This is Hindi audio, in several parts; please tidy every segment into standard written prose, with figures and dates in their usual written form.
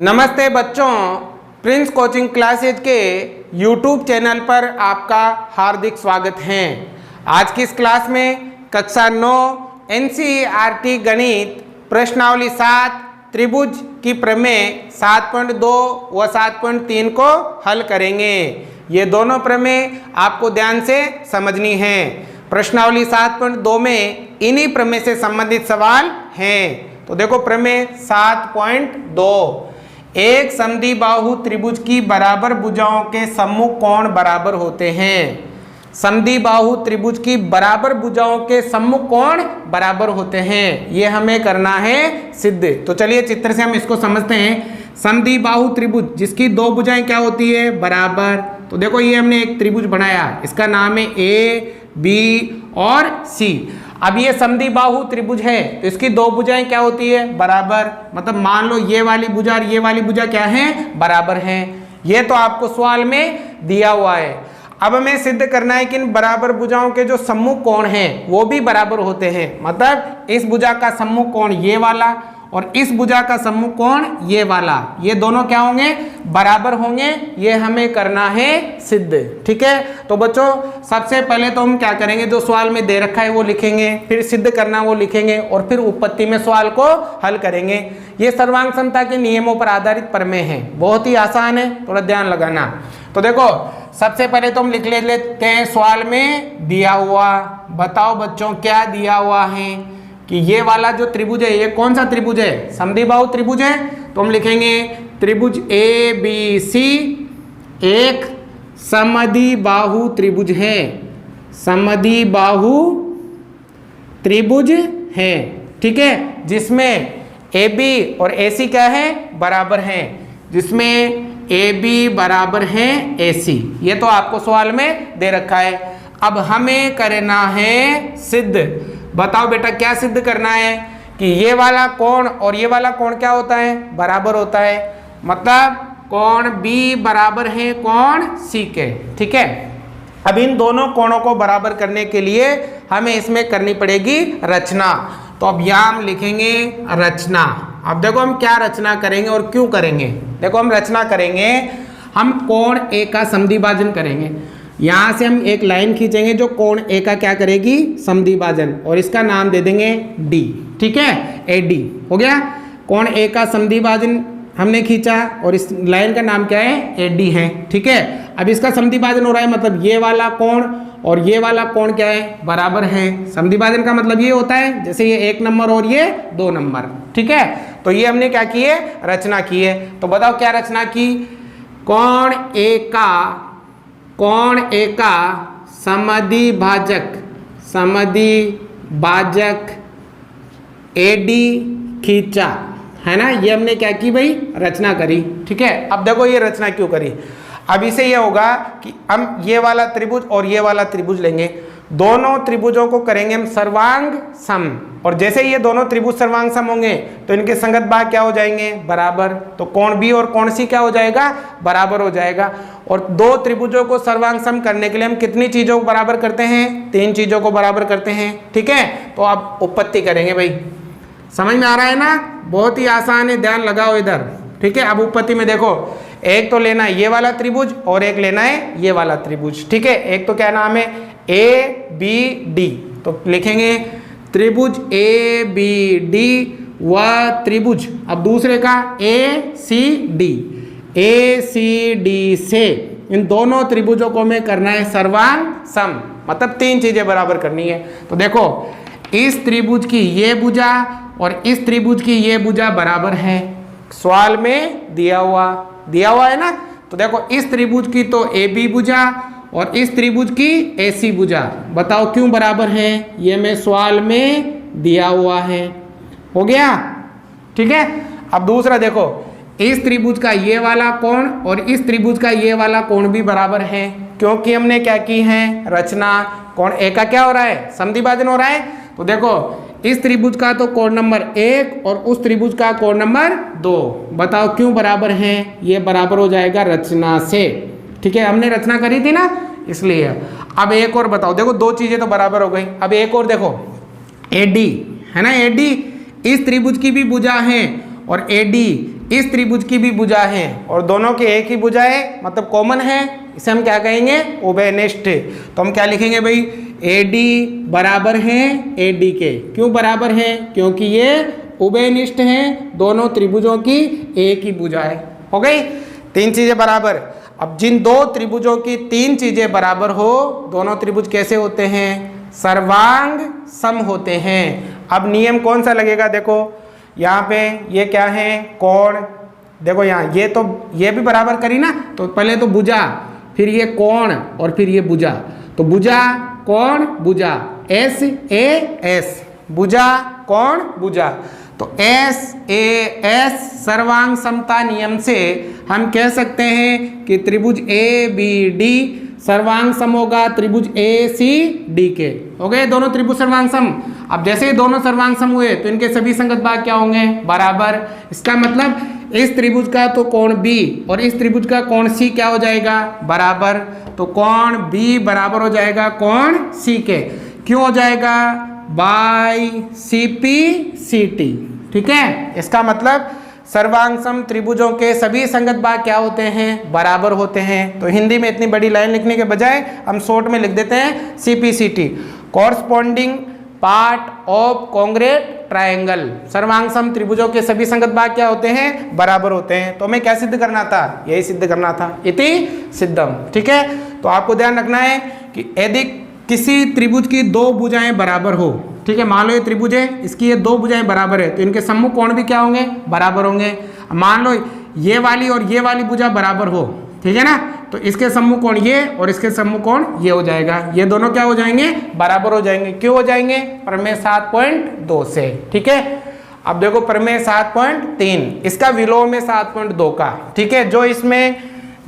नमस्ते बच्चों, प्रिंस कोचिंग क्लासेज के YouTube चैनल पर आपका हार्दिक स्वागत है। आज की इस क्लास में कक्षा 9 NCERT गणित प्रश्नावली 7 त्रिभुज की प्रमेय 7.2 व 7.3 को हल करेंगे। ये दोनों प्रमेय आपको ध्यान से समझनी है। प्रश्नावली 7.2 में इन्हीं प्रमेय से संबंधित सवाल हैं। तो देखो प्रमेय 7.2, एक समद्विबाहु त्रिभुज की बराबर भुजाओं के सम्मुख कोण बराबर होते हैं। समद्विबाहु त्रिभुज की बराबर भुजाओं के सम्मुख कोण बराबर होते हैं, ये हमें करना है सिद्ध। तो चलिए चित्र से हम इसको समझते हैं। समद्विबाहु त्रिभुज जिसकी दो भुजाएं क्या होती है, बराबर। तो देखो ये हमने एक त्रिभुज बनाया, इसका नाम है A, B और C। अब ये समद्विबाहु त्रिभुज है तो इसकी दो भुजाएं क्या होती है, बराबर। मतलब मान लो ये वाली भुजा और ये वाली भुजा क्या है, बराबर है। ये तो आपको सवाल में दिया हुआ है। अब हमें सिद्ध करना है कि इन बराबर भुजाओं के जो सम्मुख कोण हैं वो भी बराबर होते हैं। मतलब इस भुजा का सम्मुख कोण ये वाला और इस भुजा का सम्मुख कोण ये वाला, ये दोनों क्या होंगे, बराबर होंगे। ये हमें करना है सिद्ध। ठीक है, तो बच्चों सबसे पहले तो हम क्या करेंगे, जो सवाल में दे रखा है वो लिखेंगे, फिर सिद्ध करना वो लिखेंगे और फिर उत्पत्ति में सवाल को हल करेंगे। ये सर्वांग समता के नियमों पर आधारित प्रमेय है, बहुत ही आसान है, थोड़ा ध्यान लगाना। तो देखो सबसे पहले तो हम लिख लेते हैं सवाल में दिया हुआ। बताओ बच्चों क्या दिया हुआ है कि ये वाला जो त्रिभुज है ये कौन सा त्रिभुज है, समद्विबाहु त्रिभुज है। तो हम लिखेंगे त्रिभुज ABC एक समद्विबाहु त्रिभुज है, समद्विबाहु त्रिभुज है। ठीक है, जिसमें AB और AC क्या है, बराबर है, जिसमें AB बराबर है AC। ये तो आपको सवाल में दे रखा है। अब हमें करना है सिद्ध। बताओ बेटा क्या सिद्ध करना है कि ये वाला कोण और ये वाला कोण क्या होता है, बराबर होता है। मतलब कोण B बराबर है कोण C के। ठीक है, अब इन दोनों कोणों को बराबर करने के लिए हमें इसमें करनी पड़ेगी रचना। तो अब यहाँ हम लिखेंगे रचना। अब देखो हम क्या रचना करेंगे और क्यों करेंगे। देखो हम रचना करेंगे, हम कोण A का समद्विभाजन करेंगे। यहाँ से हम एक लाइन खींचेंगे जो कोण A का क्या करेगी, समद्विभाजन, और इसका नाम दे देंगे D। ठीक है, AD हो गया। कोण A का समद्विभाजन हमने खींचा और इस लाइन का नाम क्या है, AD है। ठीक है, अब इसका समद्विभाजन हो रहा है, मतलब ये वाला कोण और ये वाला कोण क्या है, बराबर है। समद्विभाजन का मतलब ये होता है जैसे ये 1 नंबर और ये 2 नंबर। ठीक है, तो ये हमने क्या किए, रचना की है। तो बताओ क्या रचना की, कोण A का समद्विभाजक AD खींचा है ना। ये हमने क्या की भाई, रचना करी। ठीक है, अब देखो ये रचना क्यों करी। अब इसे ये होगा कि हम ये वाला त्रिभुज और ये वाला त्रिभुज लेंगे, दोनों त्रिभुजों को करेंगे हम सर्वांग सम, और जैसे ये दोनों त्रिभुज सर्वांग सम होंगे तो इनके संगत भाग क्या हो जाएंगे, बराबर। तो कोण B और कोण C क्या हो जाएगा, बराबर हो जाएगा। और दो त्रिभुजों को सर्वांग सम करने के लिए हम कितनी चीजों को बराबर करते हैं, 3 चीजों को बराबर करते हैं। ठीक है, तो अब उत्पत्ति करेंगे भाई। समझ में आ रहा है ना, बहुत ही आसान है, ध्यान लगाओ इधर। ठीक है, अब उत्पत्ति में देखो एक तो लेना है ये वाला त्रिभुज और एक लेना है ये वाला त्रिभुज। ठीक है, एक तो क्या नाम है, ABD। तो लिखेंगे त्रिभुज ABD व त्रिभुज, अब दूसरे का ACD से इन दोनों त्रिभुजों को में करना है सर्वांग सम, मतलब 3 चीजें बराबर करनी है। तो देखो इस त्रिभुज की ये भुजा और इस त्रिभुज की ये भुजा बराबर है, सवाल में दिया हुआ है ना। तो देखो इस त्रिभुज की तो AB भुजा और इस त्रिभुज की AC भुजा, बताओ क्यों बराबर है, ये में सवाल में दिया हुआ है। हो गया। ठीक है, अब दूसरा देखो इस त्रिभुज का ये वाला कोण और इस त्रिभुज का ये वाला कोण भी बराबर है, क्योंकि हमने क्या की है, रचना। कोण A का क्या हो रहा है, समद्विभाजन हो रहा है। तो देखो इस त्रिभुज का तो कोण नंबर 1 और उस त्रिभुज का कोण नंबर 2, बताओ क्यों बराबर है, ये बराबर हो जाएगा रचना से। ठीक है, हमने रचना करी थी ना इसलिए। अब एक और बताओ, देखो 2 चीजें तो बराबर हो गई। अब एक और देखो AD है ना, AD इस त्रिभुज की भी भुजा है और AD इस त्रिभुज की भी भुजा है और दोनों की एक ही भुजा है, मतलब कॉमन है, इसे हम क्या कहेंगे, उभयनिष्ठ। तो हम क्या लिखेंगे भाई, AD बराबर है AD के। क्यों बराबर है, क्योंकि ये उभयनिष्ठ हैं, दोनों त्रिभुजों की एक ही भुजा है। हो गई तीन चीजें बराबर। अब जिन दो त्रिभुजों की तीन चीजें बराबर हो, दोनों त्रिभुज कैसे होते हैं, सर्वांग सम होते हैं। अब नियम कौन सा लगेगा, देखो यहाँ पे ये क्या है, कोण। देखो यहाँ ये भी बराबर करी ना, तो पहले तो भुजा, फिर ये कोण और फिर ये भुजा। तो भुजा कोण भुजा, SAS, भुजा कोण भुजा। तो SAS सर्वांग समता नियम से हम कह सकते हैं कि त्रिभुज ABD सर्वांग सम होगा त्रिभुज ACD के। हो गए दोनों त्रिभुज सर्वांग सम। अब जैसे ही दोनों सर्वांग सम हुए तो इनके सभी संगत भाग क्या होंगे, बराबर। इसका मतलब इस त्रिभुज का तो कोण B और इस त्रिभुज का कोण C क्या हो जाएगा, बराबर। तो कोण B बराबर हो जाएगा कोण C के। क्यों हो जाएगा, बाई CPCT। ठीक है, इसका मतलब सर्वांग सम त्रिभुजों के सभी संगत भाग क्या होते हैं, बराबर होते हैं। तो हिंदी में इतनी बड़ी लाइन लिखने के बजाय हम शॉर्ट में लिख देते हैं CPCT, corresponding part of congruent triangle. सर्वांग सम त्रिभुजों के सभी संगत भाग क्या होते हैं, बराबर होते हैं। तो हमें क्या सिद्ध करना था, यही सिद्ध करना था, इति सिद्धम। ठीक है, तो आपको ध्यान रखना है कि यदि किसी त्रिभुज की दो भुजाएं बराबर हो, ठीक है, मान लो ये त्रिभुज है, इसकी ये दो भुजाएं बराबर है, तो इनके सम्मुख कोण भी क्या होंगे, बराबर होंगे। मान लो ये वाली और ये वाली भुजा बराबर हो, ठीक है ना, तो इसके सम्मुख कोण ये और इसके सम्मुख कोण ये हो जाएगा। ये दोनों क्या हो जाएंगे, बराबर हो जाएंगे। क्यों हो जाएंगे, प्रमेय 7.2 से। ठीक है, अब देखो प्रमेय 7.3, इसका विलोम है 7.2 का। ठीक है, जो इसमें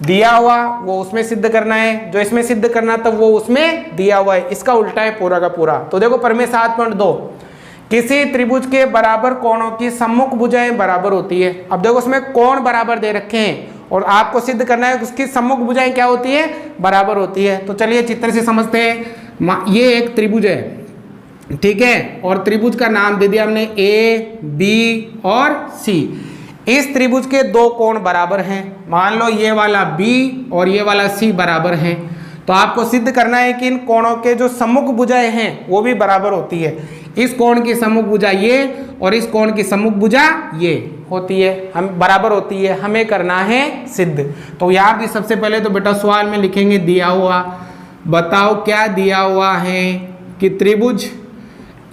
दिया हुआ वो उसमें सिद्ध करना है, जो इसमें सिद्ध करना था वो उसमें दिया हुआ है, इसका उल्टा है पूरा का पूरा। तो देखो प्रमेय 7.2, किसी त्रिभुज के बराबर कोणों की सम्मुख भुजाएं बराबर होती है। अब देखो उसमें कोण बराबर दे रखे हैं और आपको सिद्ध करना है उसकी सम्मुख भुजाएं क्या होती है, बराबर होती है। तो चलिए चित्र से समझते हैं। ये एक त्रिभुज है, ठीक है, और त्रिभुज का नाम दे दिया हमने AB और C। इस त्रिभुज के दो कोण बराबर हैं, मान लो ये वाला B और ये वाला C बराबर हैं। तो आपको सिद्ध करना है कि इन कोणों के जो सम्मुख भुजाएं हैं वो भी बराबर होती है। इस कोण की सम्मुख भुजा ये और इस कोण की सम्मुख भुजा ये होती है, हम बराबर होती है, हमें करना है सिद्ध। तो यहाँ भी सबसे पहले तो बेटा सवाल में लिखेंगे दिया हुआ, बताओ क्या दिया हुआ है कि त्रिभुज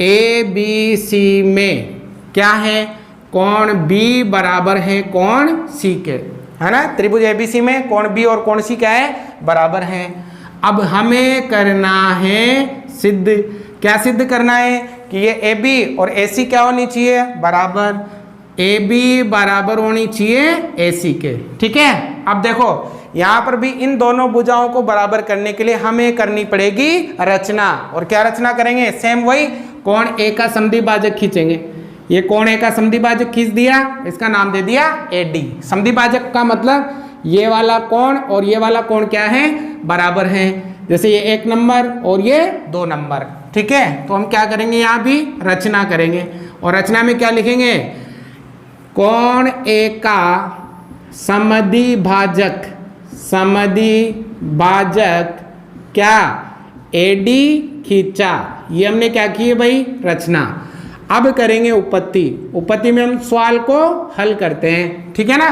ABC में क्या है, कोण B बराबर है कोण C के, है ना। त्रिभुज ABC में कोण B और कोण C क्या है, बराबर है। अब हमें करना है सिद्ध। क्या सिद्ध करना है कि ये AB और AC क्या होनी चाहिए, बराबर। AB बराबर होनी चाहिए AC के। ठीक है, अब देखो यहाँ पर भी इन दोनों भुजाओं को बराबर करने के लिए हमें करनी पड़ेगी रचना। और क्या रचना करेंगे, सेम वही, कोण A का समद्विभाजक खींचेंगे। ये कोण A का समद्विभाजक खींच दिया, इसका नाम दे दिया AD। समद्विभाजक का मतलब ये वाला कोण और ये वाला कोण क्या है, बराबर हैं। जैसे ये 1 नंबर और ये 2 नंबर। ठीक है, तो हम क्या करेंगे, यहाँ भी रचना करेंगे। और रचना में क्या लिखेंगे, कोण A का समद्विभाजक, समद्विभाजक क्या, AD खींचा। ये हमने क्या किए भाई, रचना। अब करेंगे उपपत्ति। उपपत्ति में हम सवाल को हल करते हैं, ठीक है ना।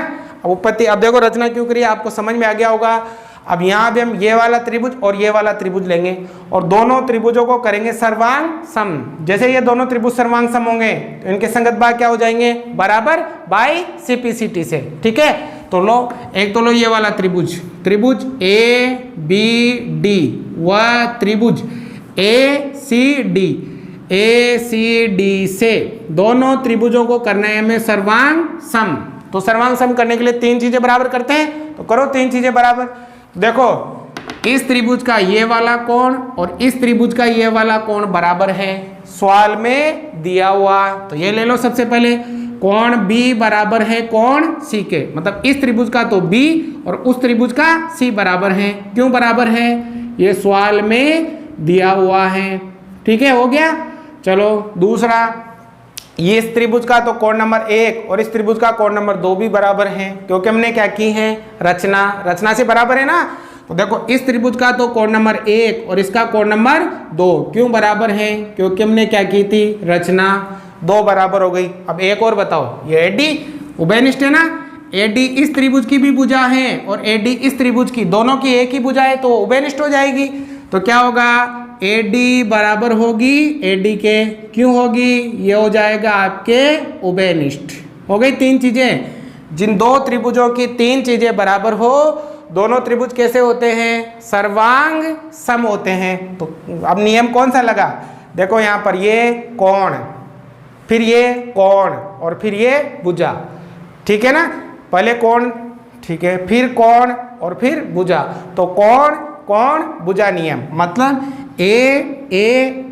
अब उपपत्ति, अब देखो रचना क्यों करिए, आपको समझ में आ गया होगा। अब यहाँ भी हम ये वाला त्रिभुज और ये वाला त्रिभुज लेंगे और दोनों त्रिभुजों को करेंगे सर्वांग सम। जैसे ये दोनों त्रिभुज सर्वांग सम होंगे तो इनके संगत भाग क्या हो जाएंगे, बराबर, बाई CPCT से। ठीक है, तो लो एक तो लो ये वाला त्रिभुज, त्रिभुज ABD व त्रिभुज ACD से दोनों त्रिभुजों को करना है हमें सर्वांग सम। तो सर्वांग सम करने के लिए तीन चीजें बराबर करते हैं, तो करो तीन चीजें बराबर। देखो इस त्रिभुज का ये वाला कोण और इस त्रिभुज का ये वाला कोण बराबर है, सवाल में दिया हुआ। तो ये ले लो सबसे पहले, कोण B बराबर है कोण C के, मतलब इस त्रिभुज का तो B और उस त्रिभुज का C बराबर है। क्यों बराबर है, ये सवाल में दिया हुआ है। ठीक है, हो गया। चलो दूसरा, ये इस त्रिभुज का तो कोण नंबर 1 और इस त्रिभुज का कोण नंबर 2 भी बराबर है, क्योंकि हमने क्या की है, रचना से बराबर है ना। तो देखो इस त्रिभुज का तो कोण नंबर 1 और इसका कोण नंबर 2 क्यों बराबर है, क्योंकि हमने क्या की थी, रचना। 2 बराबर हो गई। अब एक और बताओ, ये एडी उभयनिष्ठ है ना, एडी इस त्रिभुज की भी भुजा है और एडी इस त्रिभुज की, दोनों की एक ही भुजा है तो उभयनिष्ठ हो जाएगी। तो क्या होगा, एडी बराबर होगी एडी के, क्यों होगी, ये हो जाएगा आपके उभयनिष्ठ। हो गई 3 चीजें। जिन 2 त्रिभुजों की 3 चीजें बराबर हो, दोनों त्रिभुज कैसे होते हैं, सर्वांग सम होते हैं। तो अब नियम कौन सा लगा, देखो यहां पर ये कोण, फिर ये कोण और फिर ये भुजा, ठीक है ना। पहले कोण, ठीक है, फिर कोण और फिर भुजा। तो कोण कोण भुजा नियम, मतलब ए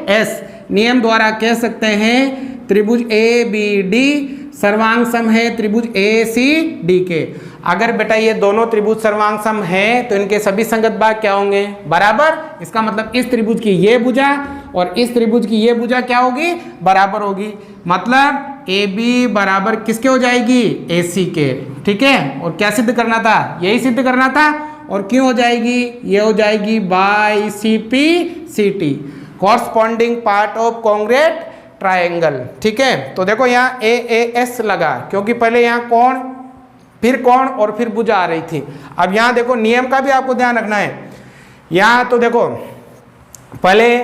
एस नियम द्वारा कह सकते हैं त्रिभुज ए बी डी सर्वांग सम है त्रिभुज ए सी डी के। अगर बेटा ये दोनों त्रिभुज सर्वांग सम है तो इनके सभी संगत भाग क्या होंगे, बराबर। इसका मतलब इस त्रिभुज की ये भुजा और इस त्रिभुज की ये भुजा क्या होगी, बराबर होगी। मतलब ए बी बराबर किसके हो जाएगी, ए सी के, ठीक है। और क्या सिद्ध करना था, यही सिद्ध करना था। और क्यों हो जाएगी, ये हो जाएगी by C P C T, corresponding part of congruent triangle, ठीक है। तो देखो यहाँ ए एस लगा, क्योंकि पहले यहाँ कोण, फिर कोण और फिर भुजा आ रही थी। अब यहाँ देखो नियम का भी आपको ध्यान रखना है। यहाँ तो देखो पहले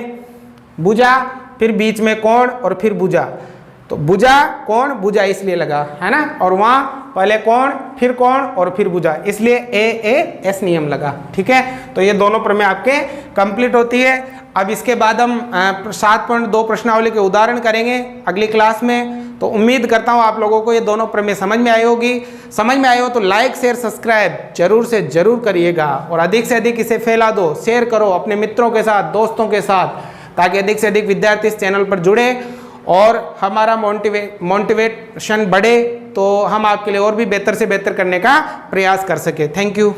भुजा, फिर बीच में कोण और फिर भुजा, तो भुजा कोण भुजा इसलिए लगा है ना। और वहाँ पहले कोण फिर कोण और फिर भुजा, इसलिए ए एस नियम लगा, ठीक है। तो ये दोनों प्रमेय आपके कंप्लीट होती है। अब इसके बाद हम 7.2 प्रश्नावली के उदाहरण करेंगे अगली क्लास में। तो उम्मीद करता हूँ आप लोगों को ये दोनों प्रमेय समझ में आई होगी। समझ में आई हो तो लाइक शेयर सब्सक्राइब जरूर से जरूर करिएगा और अधिक से अधिक इसे फैला दो, शेयर करो अपने मित्रों के साथ, दोस्तों के साथ, ताकि अधिक से अधिक विद्यार्थी इस चैनल पर जुड़े और हमारा मोटिवेशन बढ़े, तो हम आपके लिए और भी बेहतर से बेहतर करने का प्रयास कर सके। Thank you.